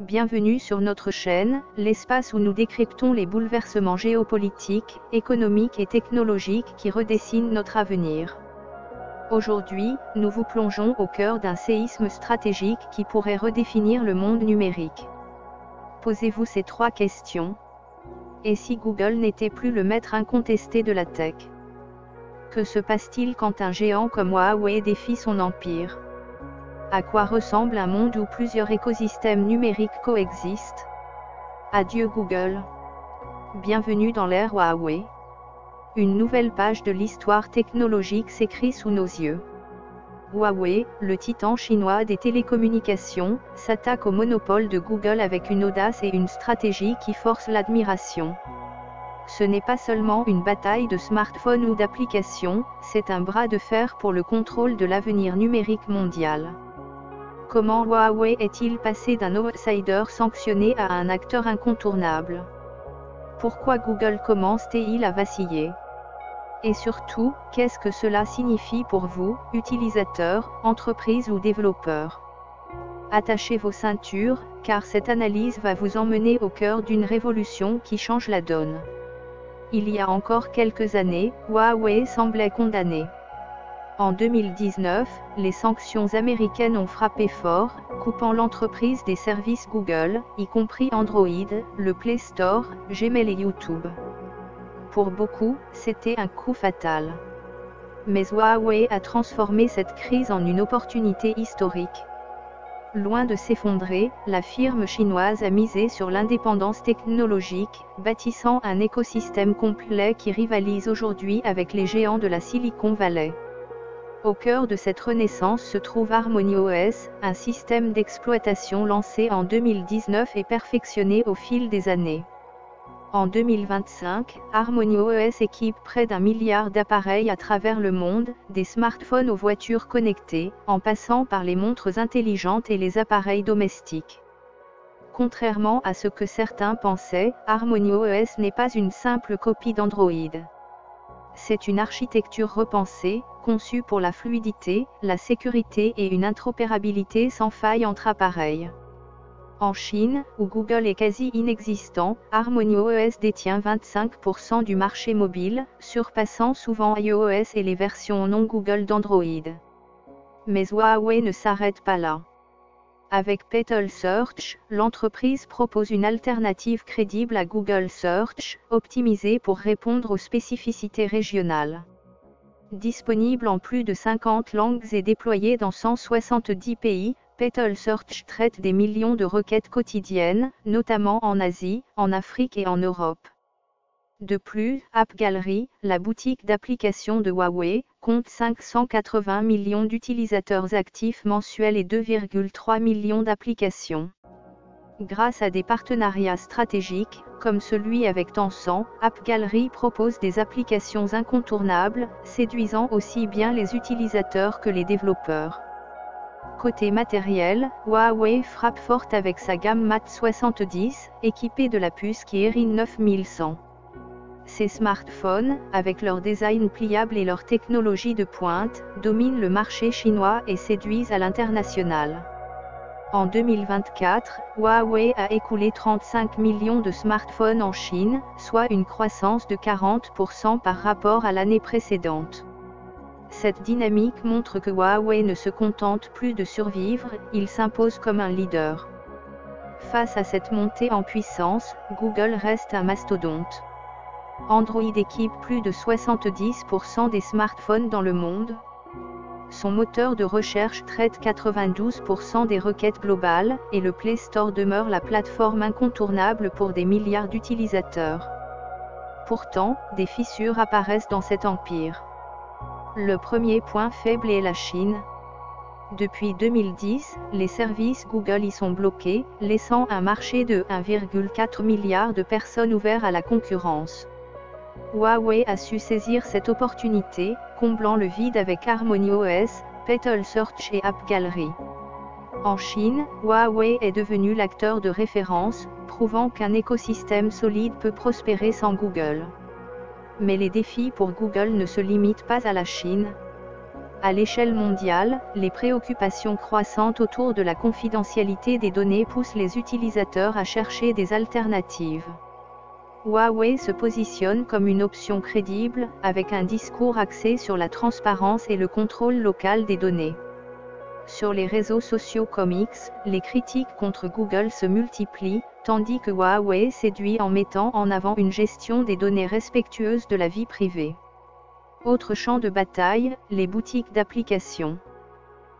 Bienvenue sur notre chaîne, l'espace où nous décryptons les bouleversements géopolitiques, économiques et technologiques qui redessinent notre avenir. Aujourd'hui, nous vous plongeons au cœur d'un séisme stratégique qui pourrait redéfinir le monde numérique. Posez-vous ces 3 questions. Et si Google n'était plus le maître incontesté de la tech? Que se passe-t-il quand un géant comme Huawei défie son empire? À quoi ressemble un monde où plusieurs écosystèmes numériques coexistent? Adieu Google. Bienvenue dans l'ère Huawei. Une nouvelle page de l'histoire technologique s'écrit sous nos yeux. Huawei, le titan chinois des télécommunications, s'attaque au monopole de Google avec une audace et une stratégie qui forcent l'admiration. Ce n'est pas seulement une bataille de smartphones ou d'applications, c'est un bras de fer pour le contrôle de l'avenir numérique mondial. Comment Huawei est-il passé d'un outsider sanctionné à un acteur incontournable? Pourquoi Google commence-t-il à vaciller? Et surtout, qu'est-ce que cela signifie pour vous, utilisateurs, entreprises ou développeurs? Attachez vos ceintures, car cette analyse va vous emmener au cœur d'une révolution qui change la donne. Il y a encore quelques années, Huawei semblait condamné. En 2019, les sanctions américaines ont frappé fort, coupant l'entreprise des services Google, y compris Android, le Play Store, Gmail et YouTube. Pour beaucoup, c'était un coup fatal. Mais Huawei a transformé cette crise en une opportunité historique. Loin de s'effondrer, la firme chinoise a misé sur l'indépendance technologique, bâtissant un écosystème complet qui rivalise aujourd'hui avec les géants de la Silicon Valley. Au cœur de cette renaissance se trouve HarmonyOS, un système d'exploitation lancé en 2019 et perfectionné au fil des années. En 2025, HarmonyOS équipe près d'1 milliard d'appareils à travers le monde, des smartphones aux voitures connectées, en passant par les montres intelligentes et les appareils domestiques. Contrairement à ce que certains pensaient, HarmonyOS n'est pas une simple copie d'Android. C'est une architecture repensée, conçue pour la fluidité, la sécurité et une interopérabilité sans faille entre appareils. En Chine, où Google est quasi inexistant, HarmonyOS détient 25% du marché mobile, surpassant souvent iOS et les versions non Google d'Android. Mais Huawei ne s'arrête pas là. Avec Petal Search, l'entreprise propose une alternative crédible à Google Search, optimisée pour répondre aux spécificités régionales. Disponible en plus de 50 langues et déployée dans 170 pays, Petal Search traite des millions de requêtes quotidiennes, notamment en Asie, en Afrique et en Europe. De plus, AppGallery, la boutique d'applications de Huawei, compte 580 millions d'utilisateurs actifs mensuels et 2,3 millions d'applications. Grâce à des partenariats stratégiques, comme celui avec Tencent, AppGallery propose des applications incontournables, séduisant aussi bien les utilisateurs que les développeurs. Côté matériel, Huawei frappe fort avec sa gamme Mate 70, équipée de la puce Kirin 9100. Ces smartphones, avec leur design pliable et leur technologie de pointe, dominent le marché chinois et séduisent à l'international. En 2024, Huawei a écoulé 35 millions de smartphones en Chine, soit une croissance de 40% par rapport à l'année précédente. Cette dynamique montre que Huawei ne se contente plus de survivre, il s'impose comme un leader. Face à cette montée en puissance, Google reste un mastodonte. Android équipe plus de 70% des smartphones dans le monde. Son moteur de recherche traite 92% des requêtes globales, et le Play Store demeure la plateforme incontournable pour des milliards d'utilisateurs. Pourtant, des fissures apparaissent dans cet empire. Le premier point faible est la Chine. Depuis 2010, les services Google y sont bloqués, laissant un marché de 1,4 milliard de personnes ouvert à la concurrence. Huawei a su saisir cette opportunité, comblant le vide avec HarmonyOS, Petal Search et AppGallery. En Chine, Huawei est devenu l'acteur de référence, prouvant qu'un écosystème solide peut prospérer sans Google. Mais les défis pour Google ne se limitent pas à la Chine. À l'échelle mondiale, les préoccupations croissantes autour de la confidentialité des données poussent les utilisateurs à chercher des alternatives. Huawei se positionne comme une option crédible, avec un discours axé sur la transparence et le contrôle local des données. Sur les réseaux sociaux comme X, les critiques contre Google se multiplient, tandis que Huawei séduit en mettant en avant une gestion des données respectueuse de la vie privée. Autre champ de bataille, les boutiques d'applications.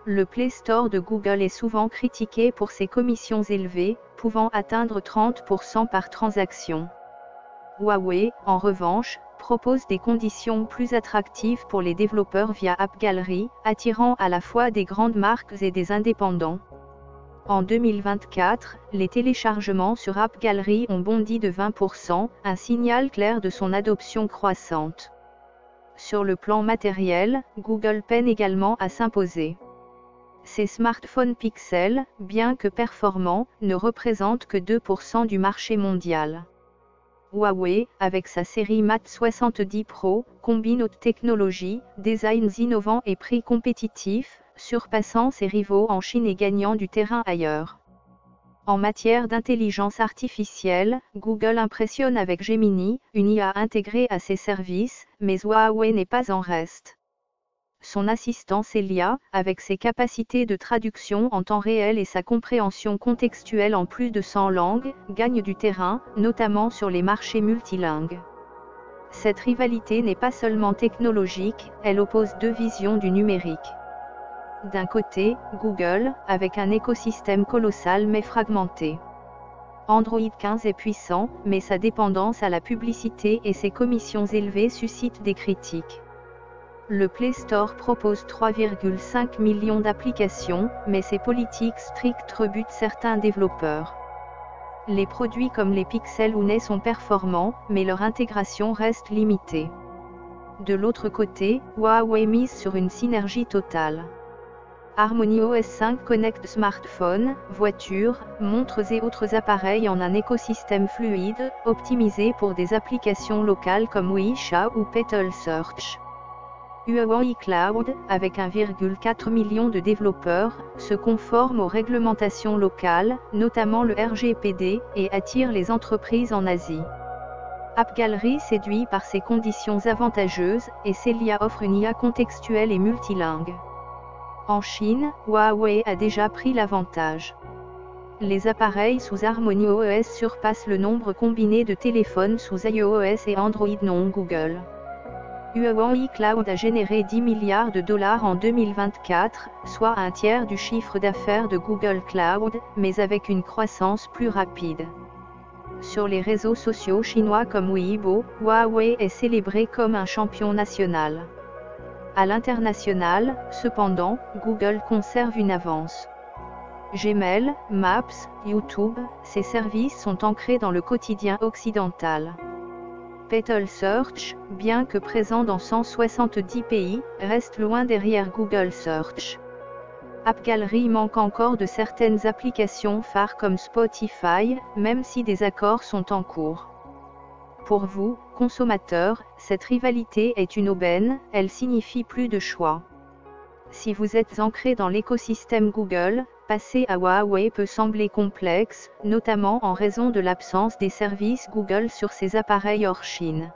Le Play Store de Google est souvent critiqué pour ses commissions élevées, pouvant atteindre 30% par transaction. Huawei, en revanche, propose des conditions plus attractives pour les développeurs via App Gallery, attirant à la fois des grandes marques et des indépendants. En 2024, les téléchargements sur App Gallery ont bondi de 20%, un signal clair de son adoption croissante. Sur le plan matériel, Google peine également à s'imposer. Ses smartphones Pixel, bien que performants, ne représentent que 2% du marché mondial. Huawei, avec sa série Mate 70 Pro, combine haute technologie, designs innovants et prix compétitifs, surpassant ses rivaux en Chine et gagnant du terrain ailleurs. En matière d'intelligence artificielle, Google impressionne avec Gemini, une IA intégrée à ses services, mais Huawei n'est pas en reste. Son assistant Celia, avec ses capacités de traduction en temps réel et sa compréhension contextuelle en plus de 100 langues, gagne du terrain, notamment sur les marchés multilingues. Cette rivalité n'est pas seulement technologique, elle oppose deux visions du numérique. D'un côté, Google, avec un écosystème colossal mais fragmenté. Android 15 est puissant, mais sa dépendance à la publicité et ses commissions élevées suscitent des critiques. Le Play Store propose 3,5 millions d'applications, mais ses politiques strictes rebutent certains développeurs. Les produits comme les Pixel ou Nez sont performants, mais leur intégration reste limitée. De l'autre côté, Huawei mise sur une synergie totale. HarmonyOS 5 connecte smartphones, voitures, montres et autres appareils en un écosystème fluide, optimisé pour des applications locales comme WeChat ou Petal Search. Huawei Cloud, avec 1,4 million de développeurs, se conforme aux réglementations locales, notamment le RGPD, et attire les entreprises en Asie. App Gallery séduit par ses conditions avantageuses, et Celia offre une IA contextuelle et multilingue. En Chine, Huawei a déjà pris l'avantage. Les appareils sous HarmonyOS surpassent le nombre combiné de téléphones sous iOS et Android non Google. Huawei Cloud a généré 10 milliards de dollars en 2024, soit un tiers du chiffre d'affaires de Google Cloud, mais avec une croissance plus rapide. Sur les réseaux sociaux chinois comme Weibo, Huawei est célébré comme un champion national. À l'international, cependant, Google conserve une avance. Gmail, Maps, YouTube, ces services sont ancrés dans le quotidien occidental. Petal Search, bien que présent dans 170 pays, reste loin derrière Google Search. App Gallery manque encore de certaines applications phares comme Spotify, même si des accords sont en cours. Pour vous, consommateurs, cette rivalité est une aubaine, elle signifie plus de choix. Si vous êtes ancré dans l'écosystème Google, passer à Huawei peut sembler complexe, notamment en raison de l'absence des services Google sur ses appareils hors Chine.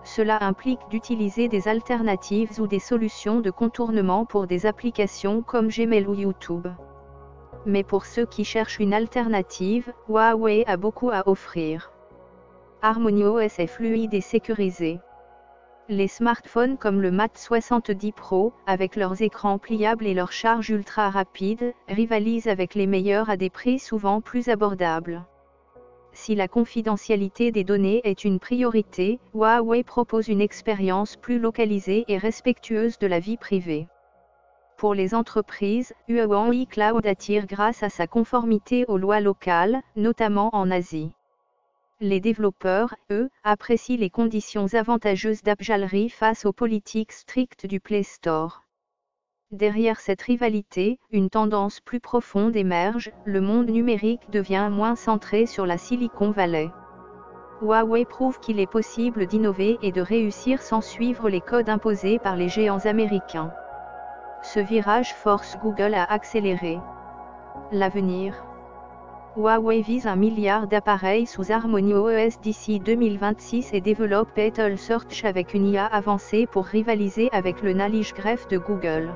Cela implique d'utiliser des alternatives ou des solutions de contournement pour des applications comme Gmail ou YouTube. Mais pour ceux qui cherchent une alternative, Huawei a beaucoup à offrir. HarmonyOS est fluide et sécurisé. Les smartphones comme le Mate 70 Pro, avec leurs écrans pliables et leur charge ultra rapide, rivalisent avec les meilleurs à des prix souvent plus abordables. Si la confidentialité des données est une priorité, Huawei propose une expérience plus localisée et respectueuse de la vie privée. Pour les entreprises, Huawei Cloud attire grâce à sa conformité aux lois locales, notamment en Asie. Les développeurs, eux, apprécient les conditions avantageuses d'App Gallery face aux politiques strictes du Play Store. Derrière cette rivalité, une tendance plus profonde émerge, le monde numérique devient moins centré sur la Silicon Valley. Huawei prouve qu'il est possible d'innover et de réussir sans suivre les codes imposés par les géants américains. ce virage force Google à accélérer. L'avenir. Huawei vise 1 milliard d'appareils sous Harmony OS d'ici 2026 et développe Petal Search avec une IA avancée pour rivaliser avec le Knowledge Graph de Google.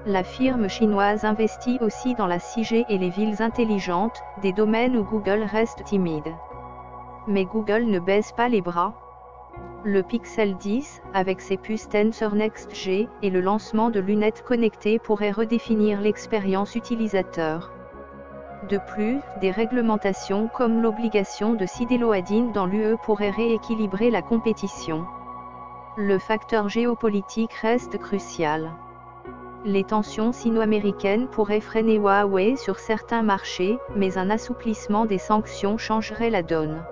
La firme chinoise investit aussi dans la 6G et les villes intelligentes, des domaines où Google reste timide. Mais Google ne baisse pas les bras. Le Pixel 10, avec ses puces Tensor Next G, et le lancement de lunettes connectées pourrait redéfinir l'expérience utilisateur. De plus, des réglementations comme l'obligation de sidéloadine dans l'UE pourraient rééquilibrer la compétition. Le facteur géopolitique reste crucial. Les tensions sino-américaines pourraient freiner Huawei sur certains marchés, mais un assouplissement des sanctions changerait la donne.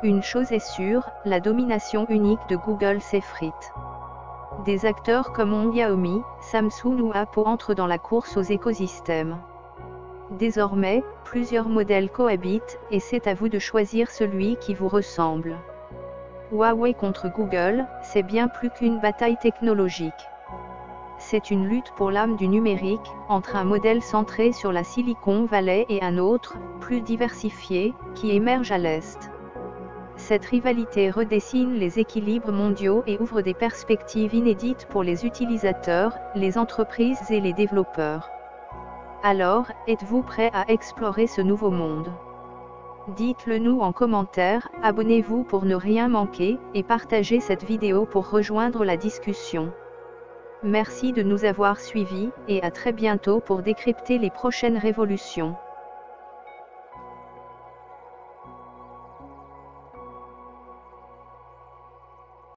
Une chose est sûre, la domination unique de Google s'effrite. Des acteurs comme Xiaomi, Samsung ou Apple entrent dans la course aux écosystèmes. Désormais, plusieurs modèles cohabitent, et c'est à vous de choisir celui qui vous ressemble. Huawei contre Google, c'est bien plus qu'une bataille technologique. C'est une lutte pour l'âme du numérique, entre un modèle centré sur la Silicon Valley et un autre, plus diversifié, qui émerge à l'Est. Cette rivalité redessine les équilibres mondiaux et ouvre des perspectives inédites pour les utilisateurs, les entreprises et les développeurs. Alors, êtes-vous prêt à explorer ce nouveau monde? Dites-le nous en commentaire, abonnez-vous pour ne rien manquer, et partagez cette vidéo pour rejoindre la discussion. Merci de nous avoir suivis, et à très bientôt pour décrypter les prochaines révolutions.